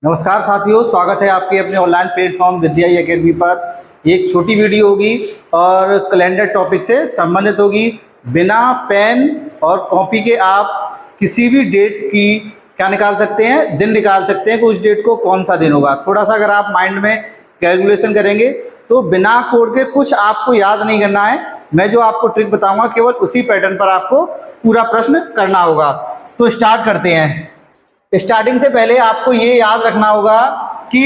नमस्कार साथियों, स्वागत है आपके अपने ऑनलाइन प्लेटफॉर्म विद्या एकेडमी पर। एक छोटी वीडियो होगी और कैलेंडर टॉपिक से संबंधित होगी। बिना पेन और कॉपी के आप किसी भी डेट की क्या निकाल सकते हैं, दिन निकाल सकते हैं कि उस डेट को कौन सा दिन होगा। थोड़ा सा अगर आप माइंड में कैलकुलेशन करेंगे तो बिना कोड के कुछ आपको याद नहीं करना है। मैं जो आपको ट्रिक बताऊंगा केवल उसी पैटर्न पर आपको पूरा प्रश्न करना होगा। तो स्टार्ट करते हैं। स्टार्टिंग से पहले आपको ये याद रखना होगा कि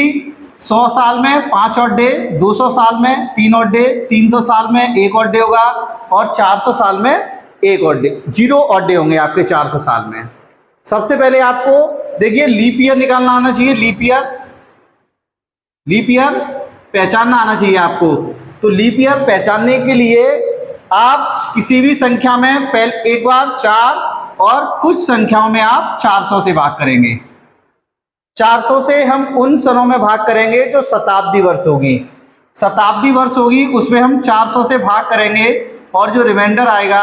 100 साल में 5 ऑड डे, 200 साल में 3 ऑड डे, 300 साल में 1 ऑड डे होगा और 400 साल में 1 ऑड डे, 0 ऑड डे होंगे आपके 400 साल में। सबसे पहले आपको देखिए लीप ईयर निकालना आना चाहिए। लीप ईयर पहचानना आना चाहिए आपको। तो लीप ईयर पहचानने के लिए आप किसी भी संख्या में पहले एक बार 4 और कुछ संख्याओं में आप 400 से भाग करेंगे। 400 से हम उन सनों में भाग करेंगे जो शताब्दी वर्ष होगी। शताब्दी वर्ष होगी उसमें हम 400 से भाग करेंगे और जो रिमाइंडर आएगा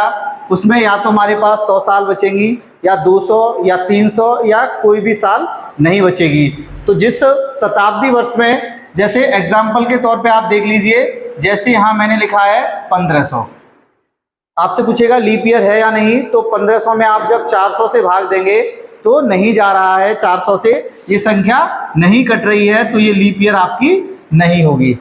उसमें या तो हमारे पास 100 साल बचेंगी या 200 या 300 या कोई भी साल नहीं बचेगी। तो जिस शताब्दी वर्ष में, जैसे एग्जाम्पल के तौर पे आप देख लीजिए, जैसे यहाँ मैंने लिखा है 1500। आपसे पूछेगा लीप ईयर है या नहीं, तो 1500 में आप जब 400 से भाग देंगे तो नहीं जा रहा है 400 से, ये संख्या नहीं कट रही है, तो ये लीप ईयर आपकी नहीं होगी।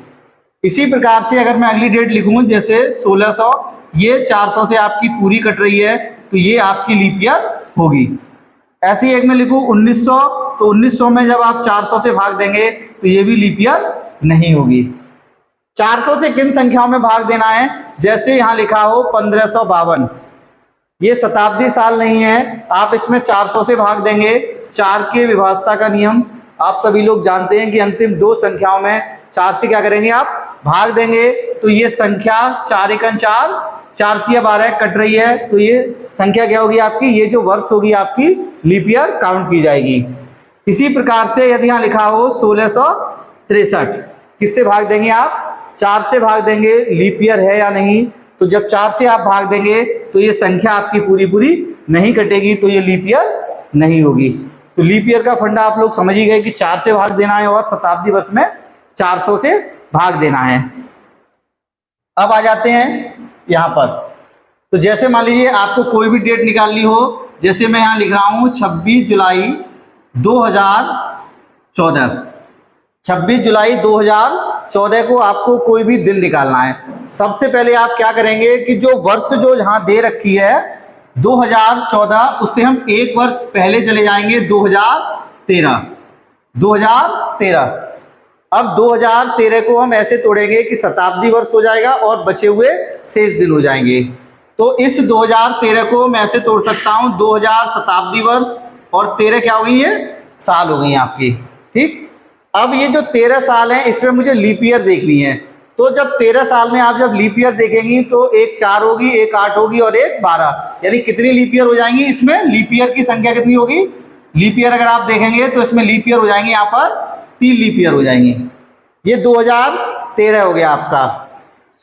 इसी प्रकार से अगर मैं अगली डेट लिखूं जैसे 1600, ये 400 से आपकी पूरी कट रही है, तो ये आपकी लीप ईयर होगी। ऐसे ही एक में लिखूं 1900, तो 1900 में जब आप 400 से भाग देंगे तो ये भी लीप ईयर नहीं होगी। 400 से किन संख्याओं में भाग देना है, जैसे यहां लिखा हो 1552, ये शताब्दी साल नहीं है, आप इसमें 400 से भाग देंगे। 4 के विभाज्यता का नियम आप सभी लोग जानते हैं कि अंतिम 2 संख्याओं में 4 से क्या करेंगे, आप भाग देंगे। तो ये संख्या 4 एकम 4, 4 तिया 12 कट रही है, तो ये संख्या क्या होगी आपकी, ये जो वर्ष होगी आपकी लीप ईयर काउंट की जाएगी। इसी प्रकार से यदि यहाँ लिखा हो 1663, किससे भाग देंगे आप, 4 से भाग देंगे। लीप ईयर है या नहीं, तो जब 4 से आप भाग देंगे तो ये संख्या आपकी पूरी पूरी नहीं कटेगी, तो ये लीप ईयर नहीं होगी। तो लीप ईयर का फंडा आप लोग समझ ही गए कि 4 से भाग देना है और शताब्दी वर्ष में 400 से भाग देना है। अब आ जाते हैं यहाँ पर। तो जैसे मान लीजिए आपको कोई भी डेट निकालनी हो, जैसे मैं यहाँ लिख रहा हूँ 26 जुलाई 2014। 26 जुलाई 2014 को आपको कोई भी दिन निकालना है। सबसे पहले आप क्या करेंगे कि जो वर्ष जो यहाँ दे रखी है 2014, उससे हम एक वर्ष पहले चले जाएंगे 2013। 2013, अब 2013 को हम ऐसे तोड़ेंगे कि शताब्दी वर्ष हो जाएगा और बचे हुए शेष दिन हो जाएंगे। तो इस 2013 को मैं ऐसे तोड़ सकता हूँ 2000 शताब्दी वर्ष और 13 क्या हो गई, ये साल हो गई आपकी। ठीक, अब ये जो 13 साल हैं इसमें मुझे लीप ईयर देखनी है। तो जब 13 साल में आप जब लीप ईयर देखेंगी तो एक 4 होगी, एक 8 होगी और एक 12, यानी कितनी लीप ईयर हो जाएंगी, इसमें लीप ईयर की संख्या कितनी होगी। लीप ईयर अगर आप देखेंगे तो इसमें लीप ईयर हो जाएंगे यहाँ पर 3 लीप ईयर हो जाएंगी। ये 2013 हो गया आपका।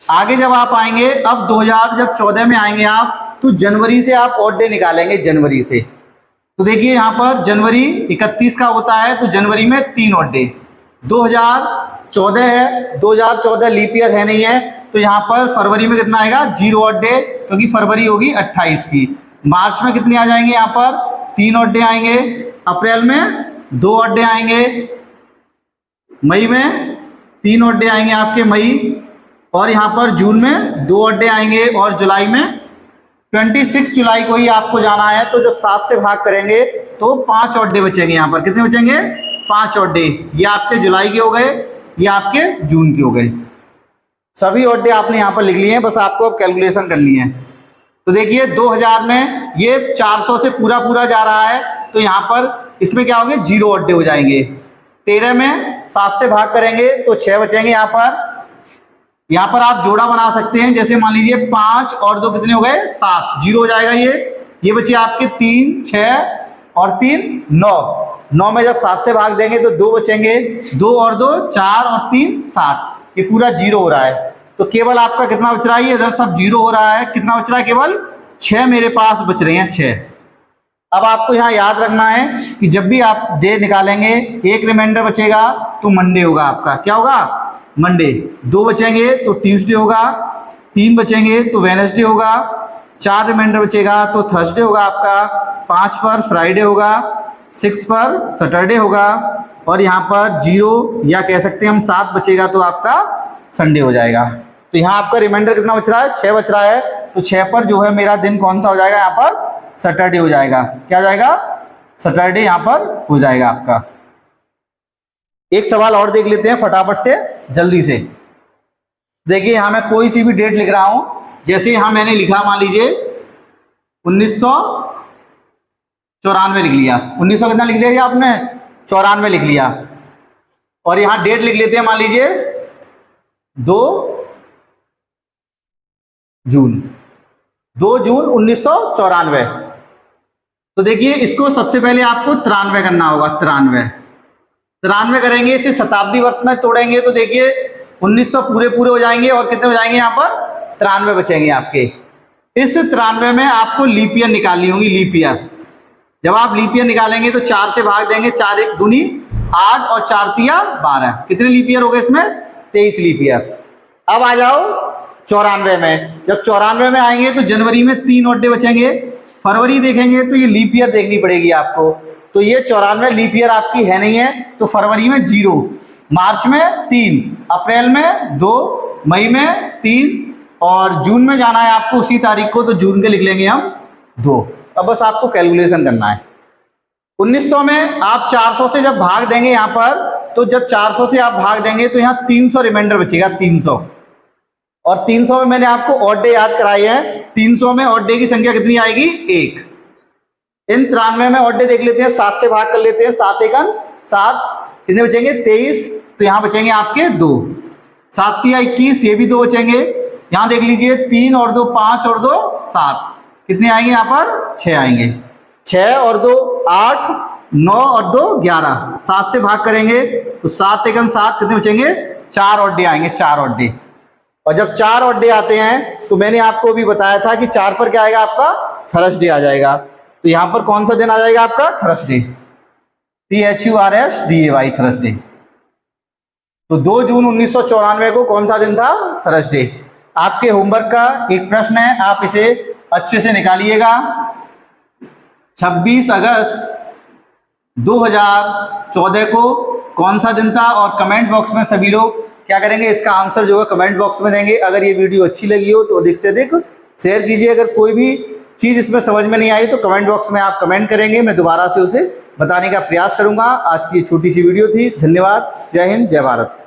आगे जब आप आएंगे, अब 2014 में आएंगे आप, तो जनवरी से आप ऑड डे निकालेंगे। जनवरी से तो देखिए यहाँ पर जनवरी 31 का होता है, तो जनवरी में 3 ऑड डे। 2014 है, 2014 लीप ईयर है नहीं है, तो यहाँ पर फरवरी में कितना आएगा, 0 ऑड डे, क्योंकि फरवरी होगी 28 की। मार्च में कितने आ जाएंगे, यहाँ पर 3 ऑड डे आएंगे। अप्रैल में 2 ऑड डे आएंगे। मई में 3 ऑड डे आएंगे आपके मई, और यहाँ पर जून में 2 ऑड डे आएंगे, और जुलाई में 26 जुलाई को ही आपको जाना है। तो जब 7 से भाग करेंगे तो 5 ऑड डे बचेंगे। यहाँ पर कितने बचेंगे, 5 ऑड डे। ये आपके जुलाई के हो गए, ये आपके जून के हो गए। सभी ऑड डे आपने यहाँ पर लिख लिए हैं, बस आपको अब कैलकुलेशन करनी है। तो देखिए 2000 में ये 400 से पूरा पूरा जा रहा है, तो यहाँ पर इसमें क्या होंगे, 0 ऑड डे हो जाएंगे। 13 में 7 से भाग करेंगे तो 6 बचेंगे। यहाँ पर आप जोड़ा बना सकते हैं, जैसे मान लीजिए 5 और 2 कितने हो गए, 7, 0 हो जाएगा। ये बचे आपके 3, 6 और 3 9। 9 में जब 7 से भाग देंगे तो 2 बचेंगे। 2 और 2 4 और 3 7, ये पूरा 0 हो रहा है। तो केवल आपका कितना बच रहा है, इधर सब 0 हो रहा है, कितना बच रहा है, केवल 6 मेरे पास बच रहे हैं, 6। अब आपको यहाँ याद रखना है कि जब भी आप डे निकालेंगे, एक रिमाइंडर बचेगा तो मंडे होगा आपका, क्या होगा, मंडे। 2 बचेंगे तो ट्यूसडे होगा, 3 बचेंगे तो वेडनेसडे होगा, 4 रिमाइंडर बचेगा तो थर्सडे होगा आपका, 5 पर फ्राइडे होगा, 6 पर सैटरडे होगा, और यहाँ पर 0 या कह सकते हैं हम 7 बचेगा तो आपका संडे हो जाएगा। तो यहाँ आपका रिमाइंडर कितना बच रहा है, 6 बच रहा है। तो 6 पर जो है मेरा दिन कौन सा हो जाएगा, यहाँ पर सैटरडे हो जाएगा। क्या हो जाएगा, सैटरडे यहाँ पर हो जाएगा आपका। एक सवाल और देख लेते हैं फटाफट से, जल्दी से। देखिए यहाँ मैं कोई सी भी डेट लिख रहा हूं, जैसे यहाँ मैंने लिखा, मान लीजिए 1994 लिख लिया। 1900 कितना लिख लिया आपने, 94 लिख लिया। और यहाँ डेट लिख लेते हैं, मान लीजिए 2 जून 1994। तो देखिए इसको सबसे पहले आपको 93 करना होगा। 93 करेंगे, इसे शताब्दी वर्ष में तोड़ेंगे तो देखिए 1900 पूरे हो जाएंगे, और कितने हो जाएंगे यहाँ पर, 93 बचेंगे आपके। इस 93 में आपको लीप ईयर निकालनी होगी, लीप ईयर। जब आप लीप ईयर निकालेंगे तो 4 से भाग देंगे, 4 1 दूनी 8 और 4 तिया 12। कितने लीप ईयर हो गए इसमें, 23 लीप ईयर। अब आ जाओ 94 में। जब 94 में आएंगे तो जनवरी में 3 और डे बचेंगे, फरवरी देखेंगे तो ये लीप ईयर देखनी पड़ेगी आपको। तो ये 94 लीप ईयर आपकी है नहीं है, तो फरवरी में 0, मार्च में 3, अप्रैल में 2, मई में 3, और जून में जाना है आपको उसी तारीख को, तो जून के लिख लेंगे हम 2। अब बस आपको कैलकुलेशन करना है। 1900 में आप 400 से जब भाग देंगे यहाँ पर, तो जब 400 से आप भाग देंगे तो यहाँ 300 रिमाइंडर बचेगा, 300। और 300 में मैंने आपको ऑड डे याद कराई है। 300 में ऑड डे की संख्या कितनी आएगी, 1। इन 93 में ऑड डे देख लेते हैं, 7 से भाग कर लेते हैं, 7 एकन 7, कितने बचेंगे, 23। तो यहाँ बचेंगे आपके 2, 7 तिया 21, ये भी 2 बचेंगे। यहाँ देख लीजिए 3 और 2 5 और 2 7, कितने आएंगे यहाँ पर, 6 आएंगे। 6 और 2 8, 9 और 2 11, 7 से भाग करेंगे तो 7 एकन 7, कितने बचेंगे, 4 ऑड डे आएंगे, 4 ऑड डे। और जब 4 ऑड डे आते हैं तो मैंने आपको भी बताया था कि 4 पर क्या आएगा आपका, थर्सडे आ जाएगा। तो यहां पर कौन सा दिन आ जाएगा आपका, थर्सडे, THURSDAY, थर्सडे। तो 2 जून 1994 को कौन सा दिन था, थर्सडे। आपके होमवर्क का एक प्रश्न है, आप इसे अच्छे से निकालिएगा। 26 अगस्त 2014 को कौन सा दिन था, और कमेंट बॉक्स में सभी लोग क्या करेंगे, इसका आंसर जो है कमेंट बॉक्स में देंगे। अगर ये वीडियो अच्छी लगी हो तो अधिक से अधिक शेयर कीजिए। अगर कोई भी चीज़ इसमें समझ में नहीं आई तो कमेंट बॉक्स में आप कमेंट करेंगे, मैं दोबारा से उसे बताने का प्रयास करूंगा। आज की छोटी सी वीडियो थी। धन्यवाद। जय हिंद, जय भारत।